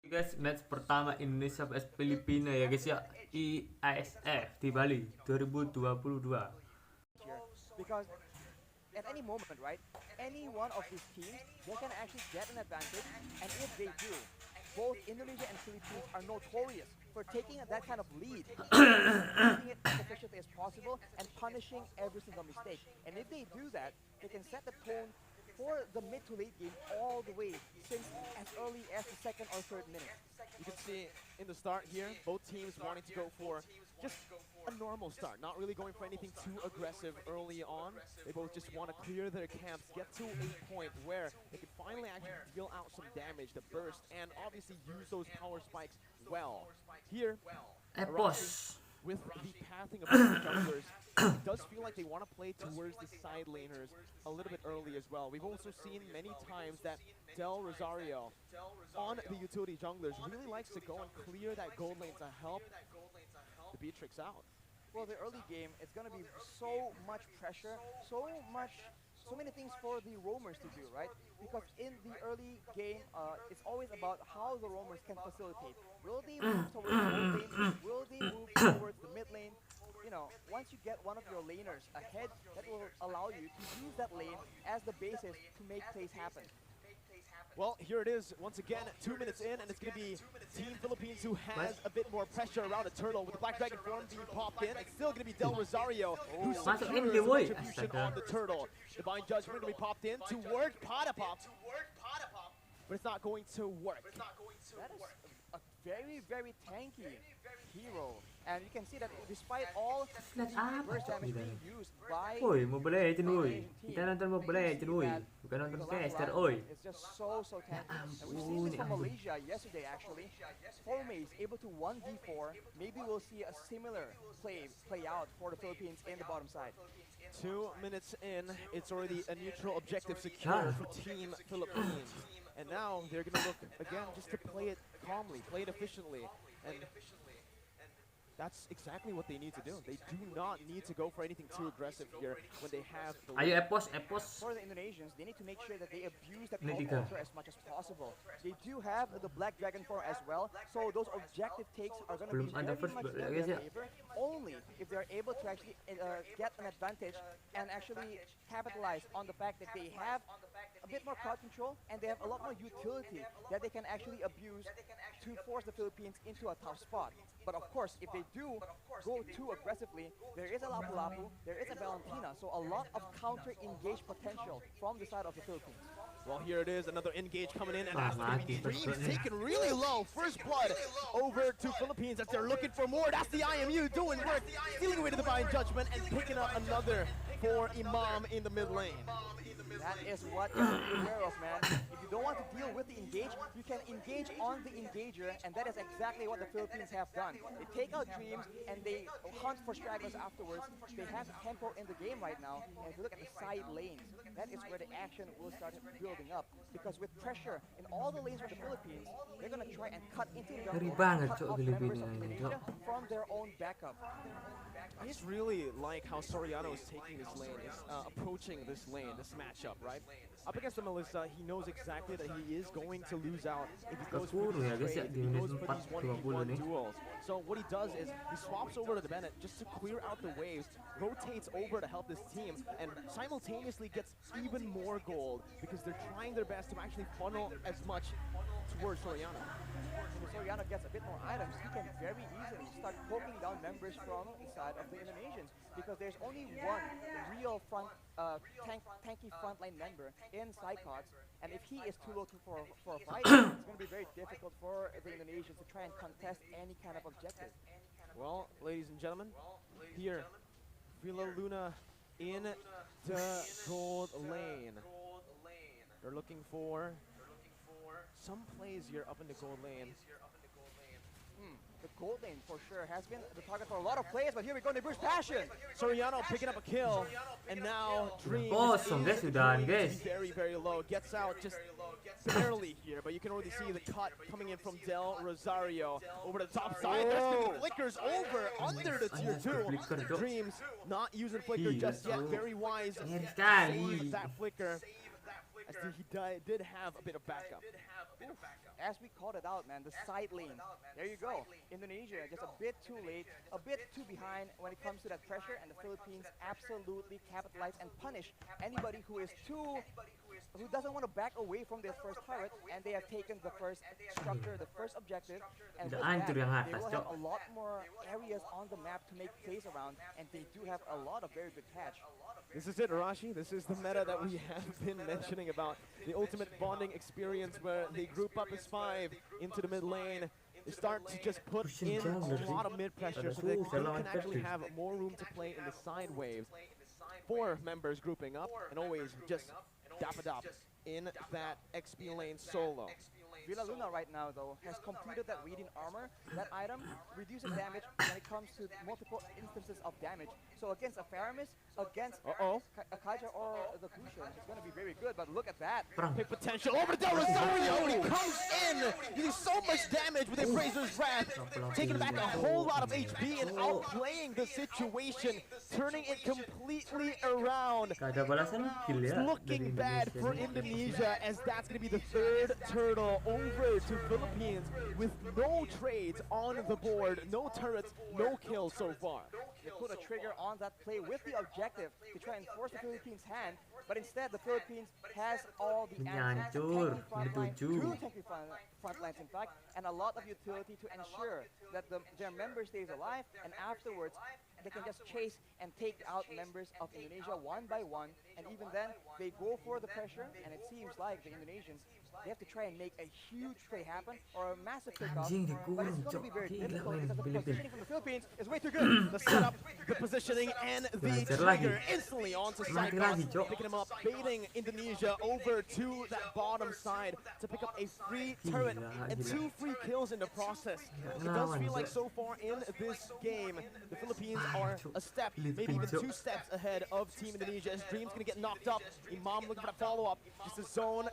Guys, match pertama Indonesia vs Filipina ya guys ya, Iesf di Bali 2022. Because at any moment, right, any one of these teams, they can actually get an advantage, and if they do, both Indonesia and Philippines are notorious for taking that kind of lead, using it as efficiently as possible and punishing every single mistake. And if they do that, they can set the tone for the mid to late game all the way since as early as the second or third minute. You can see in the start here, both teams wanting to go for just a normal start, not really going for anything too aggressive early on. They both just want to clear their camps, get to a point where they can finally actually deal out some damage, the burst, and obviously use those power spikes well. Here, with the pathing of the junglers, it does feel like they want to play towards the side laners a little bit early as well. We've also seen many times that Del Rosario on the utility junglers really likes to go and clear that gold lane to help the Beatrix out. Well, the early game, it's going to be so much pressure, so many things for the roamers to do, right? Because in the early game, it's always about how the roamers can facilitate. Will they move towards the gold lane? Will they move towards the mid lane? You know, once you get one of your laners ahead, that will allow you to use that lane as the basis to make plays happen. Well, here it is once again, 2 minutes in, and it's going to be Team Philippines who has a bit more pressure around the turtle with the Black Dragon form being popped in. It's still going to be Del Rosario who secures the contribution on the turtle. Divine Judgment going to be popped in to work Pada Pop, but it's not going to work. That is a very, very tanky hero. And you can see that despite all the burst damage being used by Woi, Mobile Legends woi. Kita nonton Mobile Legends woi. Bukan nonton caster oi. It's just so tanky. And we've seen this from Malaysia yesterday actually. Formace able to 1v4. Maybe we'll see a similar play out for the Philippines in the bottom side. 2 minutes in, it's already a neutral objective secure for Team Philippines. And now they're going to look again just to play it calmly, play it efficiently. And that's exactly what they need to do. They do not need to go for anything too aggressive here when they have the Ayo epos. For the Indonesians, they need to make sure that they abuse that counter as much as possible. They do have the Black Dragon form as well, so those objective takes are going to be very much in their favor, only if they're able to actually get an advantage and actually capitalize on the fact that they have a bit more crowd control and they have a lot more utility that they can actually abuse to force the Philippines into a tough spot. But of course, if they do go too aggressively, there is a Lapu-Lapu, there is a Valentina, so a lot of counter-engage potential from the side of the Philippines. Well, here it is, another engage coming in, and that's going to be Dreams taken really low. First blood over to Philippines as they're looking for more. That's the IMU doing work, stealing away to Divine Judgment and picking up another for Imam in the mid lane. That is what you have to be aware of, man. If you don't want to deal with the engage, you can engage on the engager, and that is exactly what the Philippines have done. They take out Dreams, and they hunt for stragglers afterwards. They have tempo in the game right now, and if you look at the side lanes, that is where the action will start building up. Because with pressure in all the lanes for the Philippines, they're going to try and cut into the jungle, cut off members of Indonesia from their own backup. I just really like how Soriano is taking this lane, is approaching this lane, this matchup, right? Up against the Melissa, he knows exactly that he is going to lose out if he goes for these trades, if he goes for these 1v1 duels. So what he does is he swaps over to the Bennett just to clear out the waves, rotates over to help this team, and simultaneously gets even more gold because they're trying their best to actually funnel as much towards Soriano. If Soriano gets a bit more items, he can very easily start poking down members from the side of the Indonesians, because there's only one real tanky frontline member in Saykots, and if he is too low for a fight, it's going to be very difficult for the Indonesians to try and contest any kind of objective. Well, ladies and gentlemen, here, Villa Luna in the gold lane. They're looking for some plays here up in the gold lane. The gold lane for sure has been the target for a lot of players, but here we go, they boost passion. Soriano picking up a kill, and now Dreams is very low. Gets out just barely here, but you can already see the cut coming in from Del Rosario over the top side. There's going to be flickers over under the tier 2. Dreams not using flicker just yet. Very wise. Save that flicker, as he did have a bit of backup. As we called it out, man, the side lane. There you go. Indonesia just a bit too late, a bit too behind when it comes to that pressure, and the Philippines absolutely capitalize and punish anybody who doesn't want to back away from their first turret, and they have taken the first structure, the first objective, and with that, they will have a lot more areas on the map to make plays around, and they do have a lot of very good catch. This is it, Arashi. This is the meta that we have been mentioning about. The ultimate bonding experience where they group up as 5 into the mid lane. They start to just put in a lot of mid pressure so they can actually have more room to play in the side waves. 4 members grouping up and always just dap in that XP lane solo. Villa Luna right now, though, has completed that Radiant Armor. That item reduces damage when it comes to multiple instances of damage. So against a Faramis, against a Kaja or the Crucian, it's going to be very good. But look at that. Big potential over to Del Rosario. He comes in, doing so much damage with Appraiser's Wrath, taking back a whole lot of HP and outplaying the situation, turning it completely around. It's looking bad for Indonesia, as that's going to be the 3rd turtle over to Philippines with no trades on the board, no turrets, no kills so far. They put a trigger on that play with the objective to try and force the Philippines' hand, but instead the Philippines has all the answers, two tanky front lines in fact, and a lot of utility to ensure that their member stays alive, and afterwards they can just chase and take out members of Indonesia one by one, and even then they go for the pressure, and it seems like the Indonesians, they have to try and make a huge play happen or a massive kickoff, but it's going to be very difficult because the positioning from the Philippines is way too good. The setup, the positioning, and the trigger instantly onto Saykots, picking him up, baiting Indonesia over to that bottom side to pick up a free turret and 2 free kills in the process. It does feel like so far in this game, the Philippines are a step, maybe even 2 steps ahead of Team Indonesia, as Dream's going to get knocked up. Imam looking for that follow-up, just a zone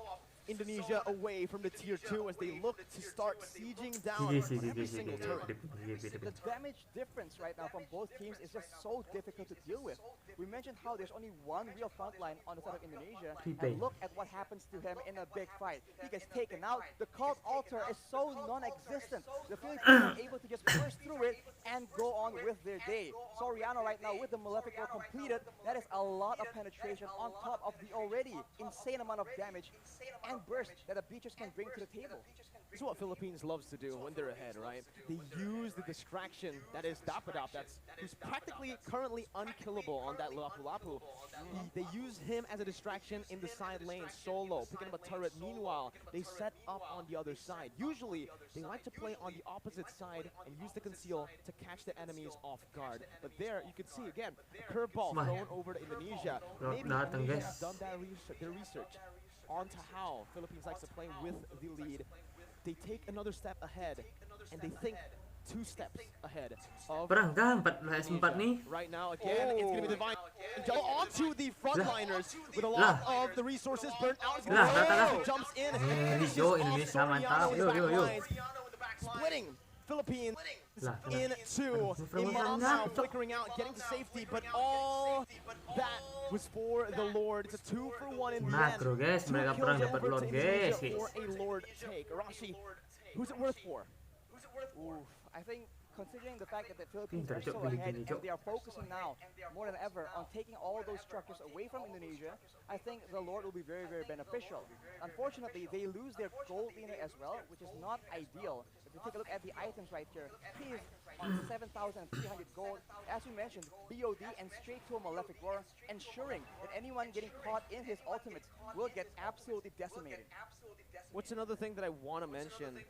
Indonesia away from the tier 2 as they look to start sieging down every single turret. The damage difference right now from both teams is just so difficult to deal with. We mentioned how there's only one real front line on the side of Indonesia, and look at what happens to him in a big fight. He gets taken out. The cult altar is so non-existent. The Philippines are able to just burst through it and go on with their day. Soriano right now with the Malefic War completed, that is a lot of penetration on top of the already insane amount of damage and burst that the Beaches can bring to the table. This is what Philippines loves to do when they're ahead, right? They use the distraction that is Dapadap, who's practically currently unkillable on that Lapu-Lapu. They use him as a distraction in the side lane solo, picking up a turret. Meanwhile, they set up on the other side. Usually, they like to play on the opposite side and use the conceal to catch the enemies off guard. But there, you can see again, a curveball thrown over to Indonesia. Maybe Indonesia have done their research onto how Philippines likes to play with the lead. They take another step ahead, and they think 2 steps ahead of right now. Again, it's going to be Divine onto the frontliners with a lot of the resources burnt out. Jumps in and splitting Philippines into Imam now flickering out, getting to safety, but all that was for the Lord. It's a 2-for-1 in the end. 2 kills over to Indonesia for a Lord take. Arashi, who's it worth for? Oof, I think considering the fact that the Philippines are so ahead and they are focusing now more than ever on taking all those structures away from Indonesia, I think the Lord will be very, very beneficial. Unfortunately, they lose their gold leader as well, which is not ideal. If you take a look at the items right here, he is on 7,300 gold. As we mentioned, BOD and straight to a Malefic War, ensuring that anyone getting caught in his ultimates will get absolutely decimated. What's another thing that I want to mention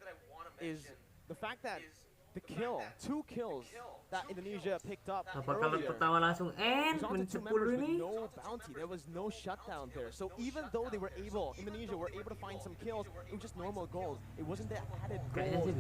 is the fact that the kill, 2 kills that Indonesia picked up earlier, was onto 2 members with no bounty. There was no shutdown there. So even though they were able, Indonesia were able to find some kills, it was just normal gold. It wasn't the added gold.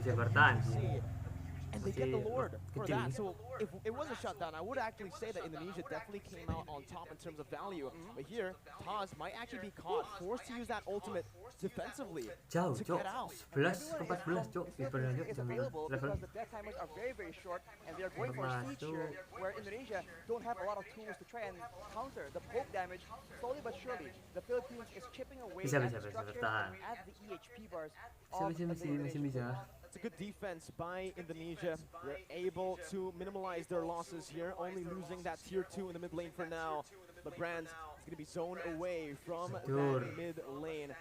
and they get the Lord for kecil that. nih. So if it was a shutdown, I would actually say that Indonesia definitely came out on top in terms of value. But here, Taz might actually be caught, forced to use that ultimate defensively Jauh, to Cok. get out. 11 ke 14, Cok. The Kipernya, Cok. Philippines is Jam available level. because the death timers are very, very short, and they are going for a siege here, where Indonesia don't have a lot of tools to try and counter the poke damage. Slowly but surely, the Philippines is chipping away Bisa, at bisa, the bisa, structures bertahan. and at the EHP bars Masih, of masih, the masih Indonesian bisa. It's a good defense by Indonesia. They're able to minimize their losses here, only losing that tier 2 in the mid lane for now. But Branz is going to be zoned away from Betul. that mid lane.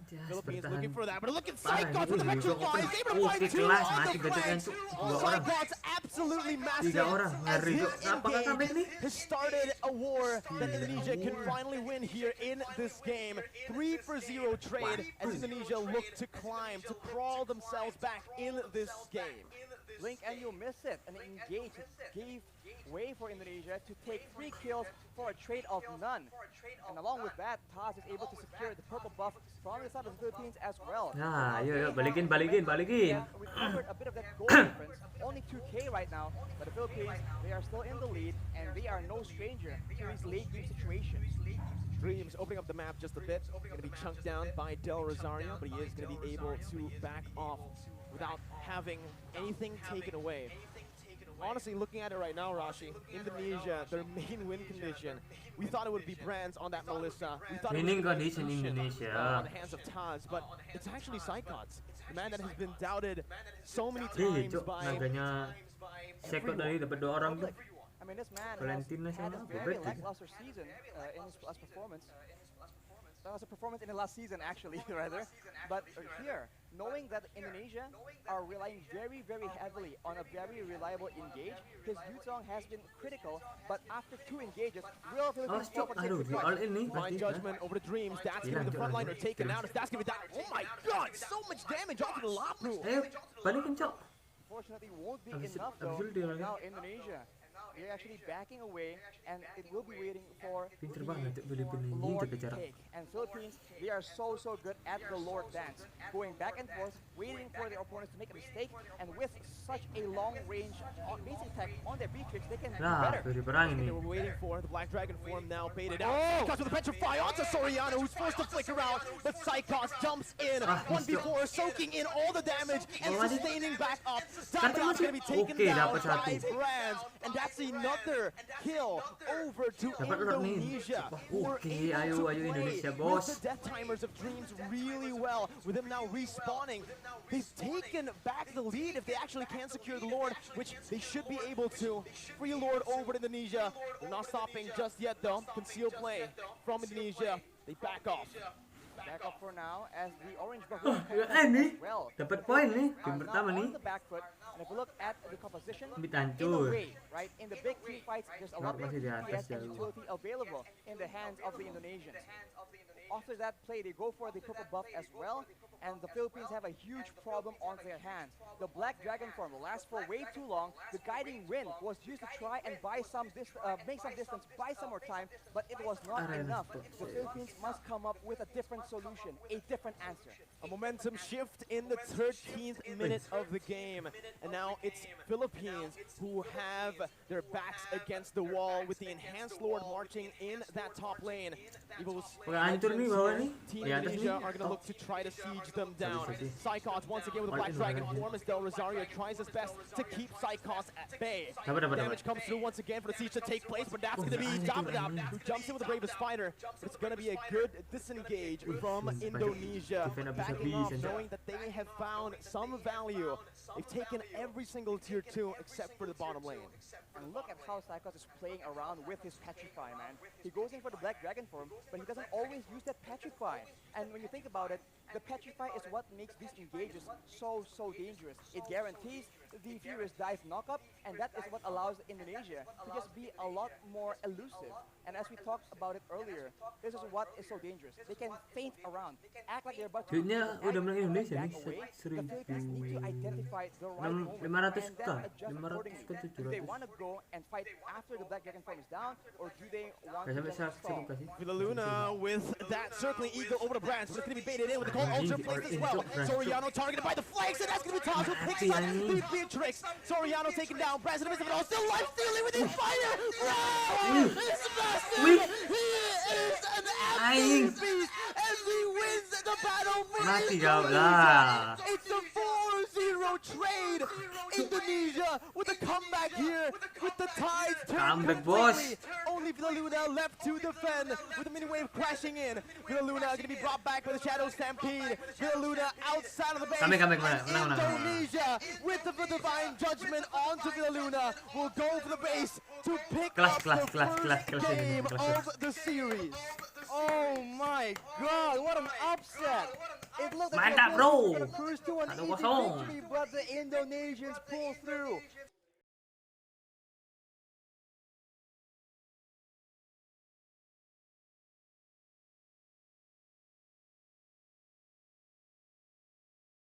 Jas, Philippines bertahan. looking for that, but look at Parah Saykots ini, with the Cok. petrify. He's able to Oke, find 2 kelas, on mati the gajakan, flank. Cok. 2 orang. Saykots absolutely massive 3 orang. as Ngeri, his Cok. Apakah comeback nih? engage has started a war that Indonesia can finally win here in this game. 3-for-0 trade as Indonesia look to climb, to crawl themselves back in this game. Blink and you miss it. An engage gave way for Indonesia to take 3 kills for a trade of none. And along with that, Taz is able to secure the purple buff from the side of the Philippines as well. Nah, So yuk, they yuk. have- Balikin. They have recovered a bit of that goal difference. Only 2K right now, but the Philippines, they are still in the lead, and they are no stranger to these late game situations. Dreams opening up the map just a bit. Going to be chunked down by Del Rosario, but he is going to be able to back off without having anything taken away. Honestly, looking at it right now, Rashi, Indonesia, their main win condition, we thought it would be Branz on that Melissa. We thought Winning it would be condition Lucian, Indonesia. on the hands of Taz, but it's actually Saykots, the man that has been doubted so many Iya, times Cok. by Naganya Saykots tadi dapat 2 orang tuh. Obrak, I mean, this man Valentina has had sama a apa, very berarti? lackluster season in his last performance. That was a performance in the last season, actually, rather. But here, knowing that Indonesia are relying very, very heavily on a very reliable engage, his Yuzong has been critical, but after 2 engages, will Oh, Philippines Cok. fall for Aduh, the di all in nih Fine pasti. judgment over the Dreams. That's going to be the front liner taken out. If that's going to be that. Oh my god, so much damage onto the Lapu. Ayo, balikin, Cok. Unfortunately, won't be Habis- enough habis though. itu dia For lagi. now, Indonesia, they're actually backing away, and it will be waiting for Pinter the banget Cok Filipina ini Lord jaga jarak. take. And Philippines, they are so good at the Lord dance, going back and forth, waiting for their opponents to make a mistake, and with such a long range basic attack on their B-tricks, they can do Nah, better. udah diperangin They nih. were waiting for the Black Dragon form now baited out. Cuts with the Petrify onto Soriano, who's forced to flicker out, but Saykots jumps in. Ah, 1v4, soaking in all the damage and Oh, adik. sustaining back up. Kan Dapad's going to be taken Oke, down dapat by satu. Branz, and that's another kill over to Dapat rock nih. Indonesia. who were Oke, able ayo to play Indonesia, with bos. the death timers of Dreams really well. With him now respawning, they've taken back the lead if they actually can secure the Lord, which they should be able to. Free Lord over to Indonesia. They're not stopping just yet though. Concealed play from Indonesia. They back off. Back up for now, as the orange buff will come nih. as well. Dapat poin nih Are game now pertama nih. on the back foot, and if you look at the composition, Lebih in a hancur. way, right, in the big team fights, there's a lot of Masih di atas FPS and jauh. utility available in the hands of the Indonesians. After that play, they go for the purple buff as well, and the Philippines have a huge problem on their hands. The Black Dragon form will last for way too long. The guiding wind was used to try and buy some make some distance, buy some more time, but it was not Arena enough. sports. The Philippines must come up with a different solution, a different answer. A momentum shift in the 13th minute of the game. And now it's Philippines who have their backs against the wall with the enhanced Lord marching in that top lane. Evil's Oke, hancur nih bawah nih. Team Di atas Indonesia nih. are going to look to try to siege them down. bisa sih. Saykots once again with a All Black in Dragon lagi. form as Del Rosario tries his best to keep Saykots at bay. Dapat, dapat, Damage comes through once again for the siege to take place, but that's going to be Dapadab who jumps in with the bravest fighter. It's going to be a good disengage from Indonesia, defend backing off, habis-habisan, Cok. knowing that they have found some value. They've taken every single tier 2 except for the bottom lane. And look at how Saykots is playing around with his Petrify, man. He goes in for the Black Dragon form, but he doesn't always use that Petrify. And when you think about it, the Petrify is what makes these engages so dangerous. It guarantees the Furious Dive knockup, and that is what allows Indonesia to just be a lot more elusive. And as we talked about it earlier, this is what is so dangerous. They can feint around, act like they're about to Duitnya udah menang Indonesia back nih, away. The 1000. Philippines need to identify the right moment 500 and kah? then adjust 500 accordingly. ke Do they 700? want to go and fight after the Black Dragon form is down, or do they want Gak to sampai just 1000 stall? kasih. Villa Luna with that circling eagle over to Branz, but it's going to be baited in with the full ultra plates as well. Soriano targeted by the flanks, and that's going to be tossed with picks up the Beatrix. Soriano taken down. Branz in the midst of it all, still life stealing with his fire. Bro! It's Sebastian! He is an absolute beast, and he wins the battle for Indonesia. It's a 4-0 trade. Indonesia with a comeback here, with the tides turned completely. Only Filipina left to defend with the mini wave crashing in. Filipina going to be brought back by the Shadow Stampede. Filipina outside of the base. Indonesia with the divine judgment onto Filipina will go for the base to pick up the first game of the series. Oh my god, what an upset! It looked like Mantap, bro. cruise to an easy victory, but the Indonesians pull through.